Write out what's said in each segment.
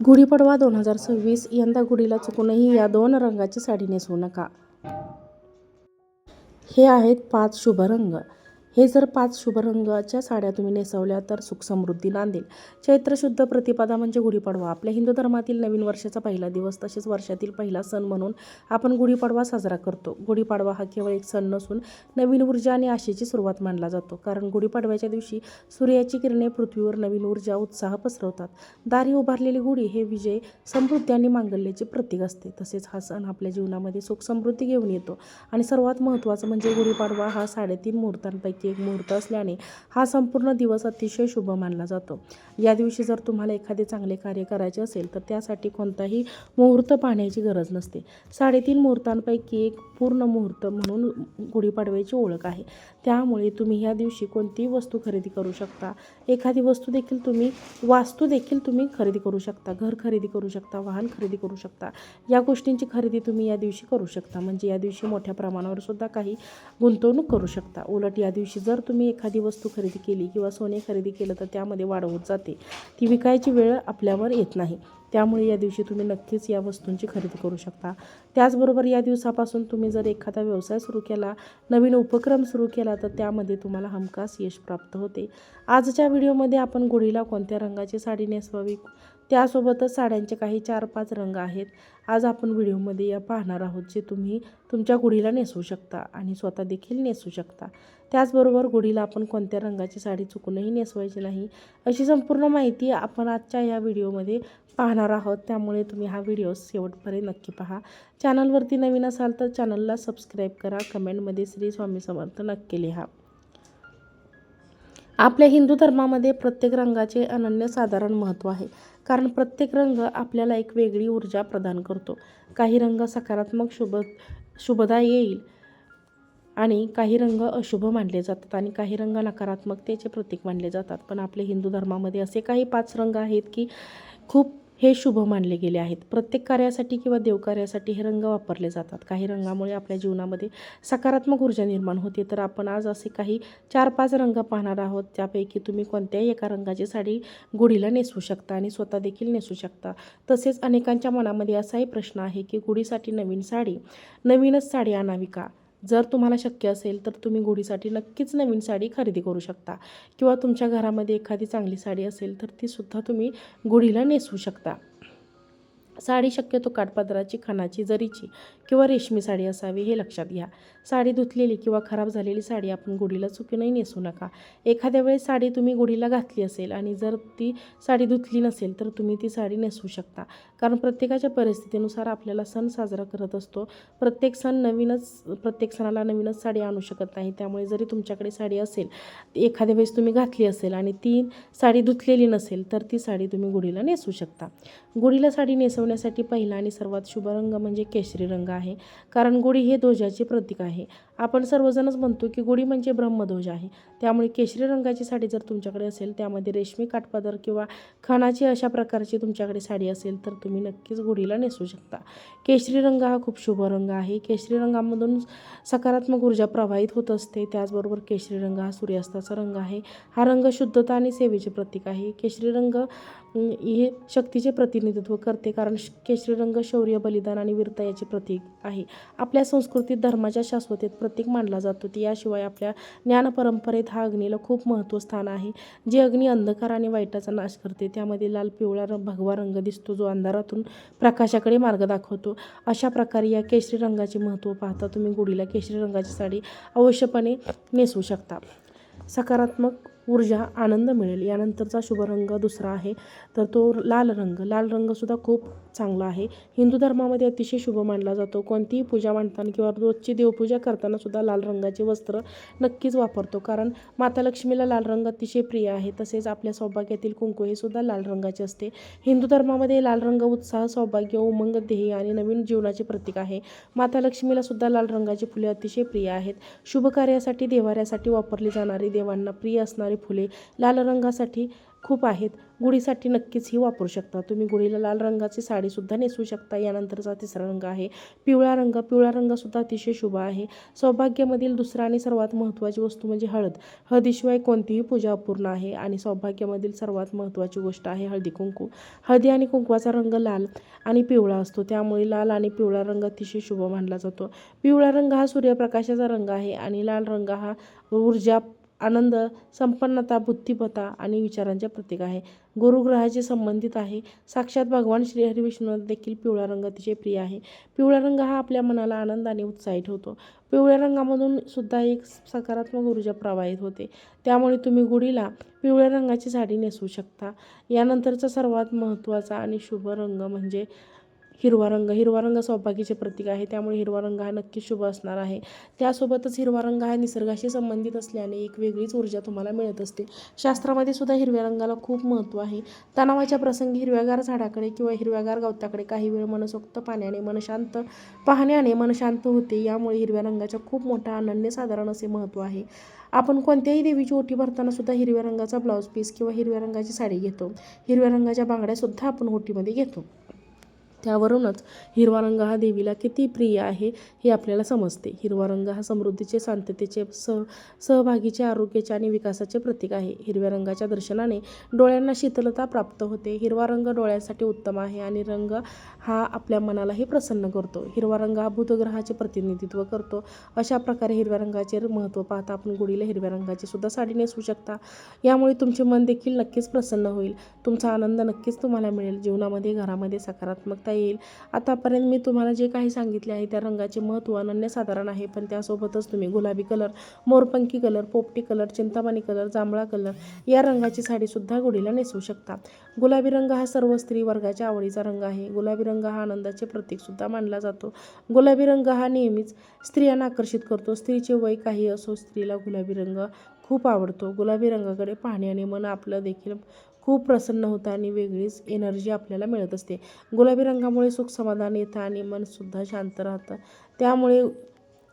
गुढीपाडवा 2026 यंदा गुढीला चुकूनही या 2 रंगाची साडी नेसवू नका. हे आहेत 5 शुभ रंग. हे जर 5 शुभ रंगाच्या साड्या तुम्ही नेसवल्या तर सुख समृद्धी नांदेल. चैत्र शुद्ध प्रतिपदा म्हणजे गुढीपाडवा. आपल्या हिंदू धर्मातील नवीन वर्षाचा पहिला दिवस तसेच वर्षातील पहिला सण म्हणून आपण गुढीपाडवा साजरा करतो. गुढीपाडवा हा केवळ एक सण नसून नवीन ऊर्जा आणि आशेची सुरुवात मानला जातो. कारण गुढीपाडव्याच्या दिवशी सूर्याची किरणे पृथ्वीवर नवीन ऊर्जा उत्साह पसरवतात. दारी उभारलेली गुढी हे विजय, समृद्धी आणि मांगल्याचे प्रतीक असते. तसेच हा सण आपल्या जीवनामध्ये सुख समृद्धी घेऊन येतो. आणि सर्वात महत्त्वाचं म्हणजे गुढीपाडवा हा 3.5 मुहूर्तांपैकी एक मुहूर्त असल्याने हा संपूर्ण दिवस अतिशय शुभ मानला जातो. या दिवशी जर तुम्हाला एखादे चांगले कार्य करायचे असेल तर त्यासाठी कोणताही मुहूर्त पाहण्याची गरज नसते. 3.5 मुहूर्तांपैकी एक पूर्ण मुहूर्त म्हणून गुढीपाडव्याची ओळख आहे. त्यामुळे तुम्ही या दिवशी कोणतीही वस्तू खरेदी करू शकता. एखादी वस्तू देखील वास्तू देखील तुम्ही खरेदी करू शकता. घर खरेदी करू शकता, वाहन खरेदी करू शकता. या गोष्टींची खरेदी तुम्ही या दिवशी करू शकता. म्हणजे या दिवशी मोठ्या प्रमाणावर सुद्धा काही गुंतवणूक करू शकता. उलट या दिवशी जर तुम्ही एखादी वस्तू खरेदी केली किंवा सोने खरेदी केलं तर त्यामध्ये वाढ होत जाते. ती विकायची वेळ आपल्यावर येत नाही. त्यामुळे या दिवशी तुम्ही नक्कीच या वस्तूंची खरेदी करू शकता. त्याचबरोबर या दिवसापासून तुम्ही जर एखादा व्यवसाय सुरू केला, नवीन उपक्रम सुरू केला तर त्यामध्ये तुम्हाला हमखास यश प्राप्त होते. आजच्या व्हिडिओमध्ये आपण गुढीला कोणत्या रंगाची साडी नेसवावी, त्यासोबतच साड्यांचे काही 4-5 रंग आहेत. आज आपण व्हिडिओमध्ये या पाहणार आहोत जे तुम्ही तुमच्या गुढीला नेसवू शकता आणि स्वतः देखील नेसवू शकता. त्याचबरोबर गुढीला आपण कोणत्या रंगाची साडी चुकूनही नेसवायची नाही अशी संपूर्ण माहिती आपण आजच्या या व्हिडिओमध्ये पाहणार आहोत. त्यामुळे तुम्ही हा व्हिडिओ शेवटपर्यंत नक्की पहा. चॅनलवरती नवीन असाल तर चॅनलला सबस्क्राईब करा. कमेंटमध्ये श्री स्वामी समर्थ नक्की लिहा. आपल्या हिंदू धर्मामध्ये प्रत्येक रंगाचे अनन्यसाधारण महत्त्व आहे. कारण प्रत्येक रंग आपल्याला एक वेगळी ऊर्जा प्रदान करतो. काही रंग सकारात्मक शुभदा येईल आणि काही रंग अशुभ मानले जातात आणि काही रंग नकारात्मकतेचे प्रतीक मानले जातात. पण आपल्या हिंदू धर्मामध्ये असे काही 5 रंग आहेत की खूप हे शुभ मानले गेले आहेत. प्रत्येक कार्यासाठी किंवा देवकार्यासाठी हे रंग वापरले जातात. काही रंगामुळे आपल्या जीवनामध्ये सकारात्मक ऊर्जा निर्माण होते. तर आपण आज असे काही 4-5 रंग पाहणार आहोत. त्यापैकी तुम्ही कोणत्याही एका रंगाची साडी गुढीला नेसवू शकता आणि स्वतः देखील नेसवू शकता. तसेच अनेकांच्या मनामध्ये असाही प्रश्न आहे की गुढीसाठी नवीनच साडी आणावी का? जर तुम्हाला शक्य असेल तर तुम्ही गुढीसाठी नक्कीच नवीन साडी खरेदी करू शकता किंवा तुमच्या घरामध्ये एखादी चांगली साडी असेल तर तीसुद्धा तुम्ही गुढीला नेसवू शकता. साडी शक्यतो काठपदराची, खणाची, जरीची किंवा रेशमी साडी असावी हे लक्षात घ्या. साडी धुतलेली किंवा खराब झालेली साडी आपण गुढीला चुकूनही नेसू नका. एखाद्या वेळेस साडी तुम्ही गुढीला घातली असेल आणि जर ती साडी धुतली नसेल तर तुम्ही ती साडी नेसवू शकता. कारण प्रत्येकाच्या परिस्थितीनुसार आपल्याला सण साजरा करत असतो. प्रत्येक सणाला नवीनच साडी आणू शकत नाही. त्यामुळे जरी तुमच्याकडे साडी असेल, एखाद्या वेळेस तुम्ही घातली असेल आणि ती साडी धुतलेली नसेल तर ती साडी तुम्ही गुढीला नेसवू शकता. गुढीला साडी नेसवण्यासाठी पहिला आणि सर्वात शुभ रंग म्हणजे केशरी रंग आहे. कारण गुढी हे ध्वजाचे प्रतीक आहे. आपण सर्वजणच म्हणतो की गुढी म्हणजे ब्रह्मध्वज आहे. त्यामुळे केशरी रंगाची साडी जर तुमच्याकडे असेल, त्यामध्ये रेशमी काठपदर किंवा खणाची अशा प्रकारची तुमच्याकडे साडी असेल तर तुम्ही नक्कीच गुढीला नेसवू शकता. केशरी रंग हा खूप शुभ रंग आहे. केशरी रंगामधून सकारात्मक ऊर्जा प्रवाहित होत असते. त्याचबरोबर केशरी रंग हा सूर्यास्ताचा रंग आहे. हा रंग शुद्धता आणि सेवेचे प्रतीक आहे. केशरी रंग हे शक्तीचे प्रतिनिधित्व करते. कारण केशरी रंग शौर्य, बलिदान आणि वीरता याचे प्रतीक आहे. आपल्या संस्कृतीत धर्माच्या शाश्वतेत प्रतीक मानला जातो. याशिवाय आपल्या ज्ञान परंपरेत हा अग्नीला खूप महत्त्व स्थान आहे. जे अग्नी अंधकार आणि वाईटाचा नाश करते. त्यामध्ये लाल पिवळा भगवा रंग दिसतो जो अंधारातून प्रकाशाकडे मार्ग दाखवतो. अशा प्रकारे या केशरी रंगाचे महत्त्व पाहता तुम्ही गुढीला केशरी रंगाची साडी अवश्यपणे नेसवू शकता. सकारात्मक ऊर्जा, आनंद मिळेल. यानंतरचा शुभ रंग दुसरा आहे तर तो लाल रंग. लाल रंगसुद्धा खूप चांगला आहे. हिंदू धर्मामध्ये अतिशय शुभ मानला जातो. कोणतीही पूजा मांडताना किंवा रोजची देवपूजा करताना सुद्धा लाल रंगाचे वस्त्र नक्कीच वापरतो. कारण माता लक्ष्मीला लाल रंग अतिशय प्रिय आहे. तसेच आपल्या सौभाग्यातील कुंकू हे सुद्धा लाल रंगाचे असते. हिंदू धर्मामध्ये लाल रंग उत्साह, सौभाग्य, उमंग, ध्येय आणि नवीन जीवनाचे प्रतीक आहे. माता लक्ष्मीला सुद्धा लाल रंगाची फुले अतिशय प्रिय आहेत. शुभ कार्यासाठी, देवाऱ्यासाठी वापरली जाणारी, देवांना प्रिय असणारी फुले लाल रंगासाठी खूप आहेत. गुढीसाठी नक्कीच ही वापरू शकता. तुम्ही गुढीला लाल रंगाची साडीसुद्धा नेसवू शकता. यानंतरचा तिसरा रंग आहे पिवळा रंग. पिवळा रंगसुद्धा अतिशय शुभ आहे. सौभाग्यामधील दुसरा आणि सर्वात महत्त्वाची वस्तू म्हणजे हळद. हळदीशिवाय कोणतीही पूजा अपूर्ण आहे आणि सौभाग्यामधील सर्वात महत्त्वाची गोष्ट आहे हळदी कुंकू. हळदी आणि कुंकवाचा रंग लाल आणि पिवळा असतो, त्यामुळे लाल आणि पिवळा रंग अतिशय शुभ मानला जातो. पिवळा रंग हा सूर्यप्रकाशाचा रंग आहे आणि लाल रंग हा ऊर्जा, आनंद, संपन्नता, बुद्धिमत्ता आणि विचारांचे प्रतीक आहे. गुरुग्रहाचे संबंधित आहे. साक्षात भगवान श्री हरिविष्णूंना देखील पिवळा रंग अतिशय प्रिय आहे. पिवळा रंग हा आपल्या मनाला आनंद आणि उत्साही ठेवतो. पिवळ्या रंगामधून सुद्धा एक सकारात्मक ऊर्जा प्रवाहित होते, त्यामुळे तुम्ही गुढीला पिवळ्या रंगाची साडी नेसवू शकता. यानंतरचा सर्वात महत्त्वाचा आणि शुभ रंग म्हणजे हिरवा रंग. हिरवा रंग सौभाग्याचे प्रतीक आहे, त्यामुळे हिरवा रंग हा नक्कीच शुभ असणार आहे. त्यासोबतच हिरवा रंग हा निसर्गाशी संबंधित असल्याने एक वेगळीच ऊर्जा तुम्हाला मिळत असते. शास्त्रामध्ये सुद्धा हिरव्या रंगाला खूप महत्त्व आहे. तणावाच्या प्रसंगी हिरव्यागार झाडाकडे किंवा हिरव्यागार गवताकडे काही वेळ मनसोक्त पाण्याने पाहण्याने मन शांत होते. यामुळे हिरव्या रंगाच्या खूप मोठा अनन्यसाधारण असे महत्त्व आहे. आपण कोणत्याही देवीची ओटी भरताना सुद्धा हिरव्या रंगाचा ब्लाऊज पीस किंवा हिरव्या रंगाची साडी घेतो. हिरव्या रंगाच्या बांगड्यासुद्धा आपण ओटीमध्ये घेतो. त्यावरूनच हिरवा रंग हा देवीला किती प्रिय आहे हे आपल्याला समजते. हिरवा रंग हा समृद्धीचे, शांततेचे, सहभागीचे, आरोग्याचे आणि विकासाचे प्रतीक आहे. हिरव्या रंगाच्या दर्शनाने डोळ्यांना शीतलता प्राप्त होते. हिरवा रंग डोळ्यांसाठी उत्तम आहे आणि रंग हा आपल्या मनालाही प्रसन्न करतो. हिरवा रंग हा बुधग्रहाचे प्रतिनिधित्व करतो. अशा प्रकारे हिरव्या रंगाचे महत्त्व पाहता आपण गुढीला हिरव्या रंगाची सुद्धा साडी नेसवू शकता. यामुळे तुमचे मन देखील नक्कीच प्रसन्न होईल. तुमचा आनंद नक्कीच तुम्हाला मिळेल. जीवनामध्ये, घरामध्ये सकारात्मकता येईल. आतापर्यंत मी तुम्हाला जे काही सांगितले आहे त्या रंगाचे महत्त्व अनन्यसाधारण आहे, पण त्यासोबतच तुम्ही गुलाबी कलर, मोरपंखी कलर, पोपटी कलर, चिंतामणी कलर, जांभळा कलर या रंगाची साडीसुद्धा गुढीला नेसवू शकता. गुलाबी रंग हा सर्व स्त्री वर्गाच्या आवडीचा रंग आहे. गुलाबी रंग हा आनंदाचे प्रतीकसुद्धा मानला जातो. गुलाबी रंग हा नेहमीच स्त्रियांना आकर्षित करतो. स्त्रीचे वय काही असो, स्त्रीला गुलाबी रंग खूप आवडतो. गुलाबी रंगाकडे पाहण्याने मन आपलं देखील खूप प्रसन्न होतं आणि वेगळीच एनर्जी आपल्याला मिळत असते. गुलाबी रंगामुळे सुख समाधान येतं आणि मनसुद्धा शांत राहतं. त्यामुळे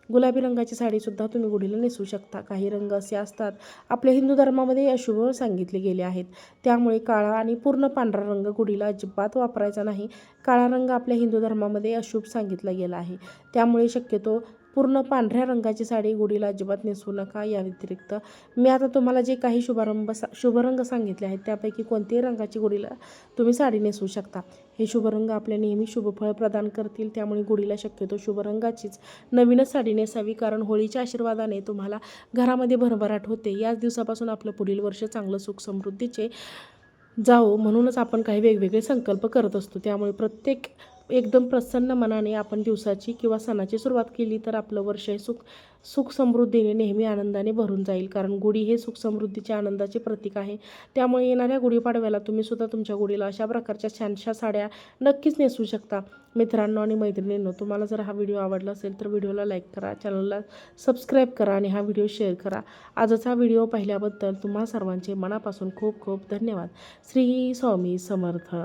गुलाबी रंगाची साडीसुद्धा तुम्ही गुढीला नेसवू शकता. काही रंग असे असतात आपल्या हिंदू धर्मामध्ये अशुभ सांगितले गेले आहेत, त्यामुळे काळा आणि पूर्ण पांढरा रंग गुढीला अजिबात वापरायचा नाही. काळा रंग आपल्या हिंदू धर्मामध्ये अशुभ सांगितला गेला आहे, त्यामुळे शक्यतो पूर्ण पांढऱ्या रंगाची साडी गुढीला अजिबात नेसवू नका. या व्यतिरिक्त मी आता तुम्हाला जे काही शुभ रंग सांगितले आहेत त्यापैकी कोणत्याही रंगाची गुढीला तुम्ही साडी नेसवू शकता. हे शुभ रंग आपल्या नेहमी शुभफळ प्रदान करतील, त्यामुळे गुढीला शक्यतो शुभ रंगाचीच नवीनच साडी नेसावी, कारण होळीच्या आशीर्वादाने तुम्हाला घरामध्ये भरभराट होते. याच दिवसापासून आपलं पुढील वर्ष चांगलं सुख समृद्धीचे जावो म्हणूनच आपण काही वेगवेगळे संकल्प करत असतो. त्यामुळे प्रत्येक एकदम प्रसन्न मनाने आपण दिवसाची किंवा सणाची सुरुवात केली तर आपलं वर्ष हे सुख समृद्धीने नेहमी आनंदाने भरून जाईल, कारण गुढी हे सुख समृद्धीचे, आनंदाचे प्रतीक आहे. त्यामुळे येणाऱ्या गुढीपाडव्याला तुम्ही सुद्धा तुमच्या गुढीला अशा प्रकारच्या छानशा साड्या नक्कीच नेसवू शकता. मित्रांनो आणि मैत्रिणींनो, तुम्हाला जर हा व्हिडिओ आवडला असेल तर व्हिडिओला लाईक करा, चॅनलला सबस्क्राईब करा आणि हा व्हिडिओ शेअर करा. आजचा व्हिडिओ पाहिल्याबद्दल तुम्हा सर्वांचे मनापासून खूप खूप धन्यवाद. श्री स्वामी समर्थ.